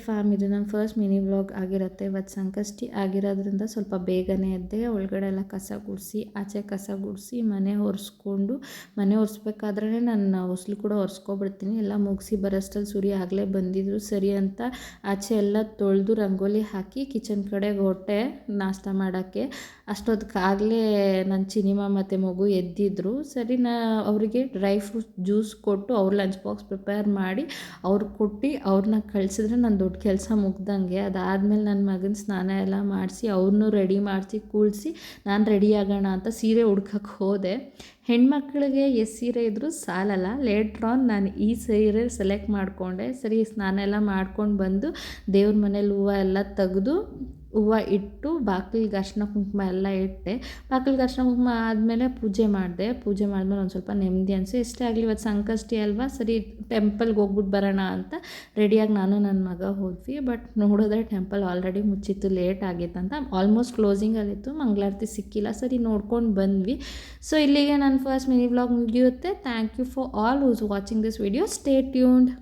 Fam, ಇದು ನನ್ನ first mini vlog ಆಗಿರುತ್ತೆ. ಇವತ್ತು ಸಂಕಷ್ಟಿ ಆಗಿರೋದ್ರಿಂದ ಸ್ವಲ್ಪ ಬೇಗನೆ ಎದ್ದೆ. ಒಳಗಡೆ ಎಲ್ಲ ಕಸ ಗುಡಿಸಿ, ಆಚೆ ಕಸ ಗುಡಿಸಿ, ಮನೆ ಒರೆಸ್ಕೊಂಡು, ಮನೆ ಒರೆಸ್ಬೇಕಾದ್ರೆ ನಾನು ಹೊಸ್ಲು ಕೂಡ ಒರೆಸ್ಕೊಬಿಡ್ತೀನಿ. ಎಲ್ಲ ಮುಗಿಸಿ ಬರೋಷ್ಟರಲ್ಲಿ ಸೂರ್ಯ ಆಗಲೇ ಬಂದಿದ್ರು ಸರಿ ಅಂತ ಆಚೆ ಎಲ್ಲ ತೊಳೆದು ರಂಗೋಲಿ ಹಾಕಿ ಕಿಚನ್ ಕಡೆಗೆ ಹೊರಟೆ ನಾಷ್ಟ ಮಾಡೋಕ್ಕೆ. ಅಷ್ಟೊತ್ತಿಗಾಗಲೇ ನನ್ನ ಚಿನಿಮಾ ಮತ್ತು ಮಗು ಎದ್ದಿದ್ರು. ಸರಿ, ಅವರಿಗೆ ಡ್ರೈ ಫ್ರೂಟ್ಸ್ ಜ್ಯೂಸ್ ಕೊಟ್ಟು ಅವ್ರ ಲಂಚ್ ಬಾಕ್ಸ್ ಪ್ರಿಪೇರ್ ಮಾಡಿ ಅವ್ರಿಗೆ ಕೊಟ್ಟು ಅವ್ರನ್ನ ಕಳಿಸಿದ್ರೆ ನನ್ನ ದೊಡ್ಡ ಕೆಲಸ ಮುಗ್ದಂಗೆ. ಅದಾದಮೇಲೆ ನನ್ನ ಮಗನ ಸ್ನಾನ ಎಲ್ಲ ಮಾಡಿಸಿ ಅವ್ರನ್ನೂ ರೆಡಿ ಮಾಡಿಸಿ ಕೂಳಿಸಿ ನಾನು ರೆಡಿ ಆಗೋಣ ಅಂತ ಸೀರೆ ಹುಡ್ಕಕ್ಕೆ ಹೋದೆ. ಹೆಣ್ಮಕ್ಳಿಗೆ ಎಷ್ಟು ಸೀರೆ ಇದ್ದರೂ ಸಾಲಲ್ಲ. ಲೇಟ್ರ್ ಆನ್ ನಾನು ಈ ಸೀರೆ ಸೆಲೆಕ್ಟ್ ಮಾಡಿಕೊಂಡೆ. ಸರಿ, ಸ್ನಾನ ಎಲ್ಲ ಮಾಡ್ಕೊಂಡು ಬಂದು ದೇವ್ರ ಮನೇಲಿ ಹೂವು ಎಲ್ಲ ತೆಗೆದು ಹೂವು ಇಟ್ಟು ಬಾಗಿಲಿಗೆ ಅರ್ಶಿನ ಕುಂಕುಮ ಎಲ್ಲ ಇಟ್ಟೆ. ಬಾಗಿಲಿಗೆ ಅರ್ಶಿನ ಕುಂಕುಮ ಆದಮೇಲೆ ಪೂಜೆ ಮಾಡಿದೆ. ಪೂಜೆ ಮಾಡಿದ್ಮೇಲೆ ಒಂದು ಸ್ವಲ್ಪ ನೆಮ್ಮದಿ ಅನಿಸಿ ಎಷ್ಟೇ ಆಗಲಿ ಇವತ್ತು ಸಂಕಷ್ಟಿ ಅಲ್ವಾ, ಸರಿ ಟೆಂಪಲ್ಗೆ ಹೋಗ್ಬಿಟ್ಟು ಬರೋಣ ಅಂತ ರೆಡಿಯಾಗಿ ನಾನು ನನ್ನ ಮಗ ಹೋದ್ವಿ. ಬಟ್ ನೋಡಿದ್ರೆ ಟೆಂಪಲ್ ಆಲ್ರೆಡಿ ಮುಚ್ಚಿತ್ತು, ಲೇಟ್ ಆಗಿತ್ತಂತ. ಆಲ್ಮೋಸ್ಟ್ ಕ್ಲೋಸಿಂಗಲ್ಲಿತ್ತು, ಮಂಗಳಾರತಿ ಸಿಕ್ಕಿಲ್ಲ. ಸರಿ, ನೋಡ್ಕೊಂಡು ಬಂದ್ವಿ. ಸೊ ಇಲ್ಲಿಗೆ ನನ್ನ ಫಸ್ಟ್ ಮಿನಿ ವ್ಲಾಗ್ ಮುಗಿಯುತ್ತೆ. Thank you for all who's watching this video. Stay tuned.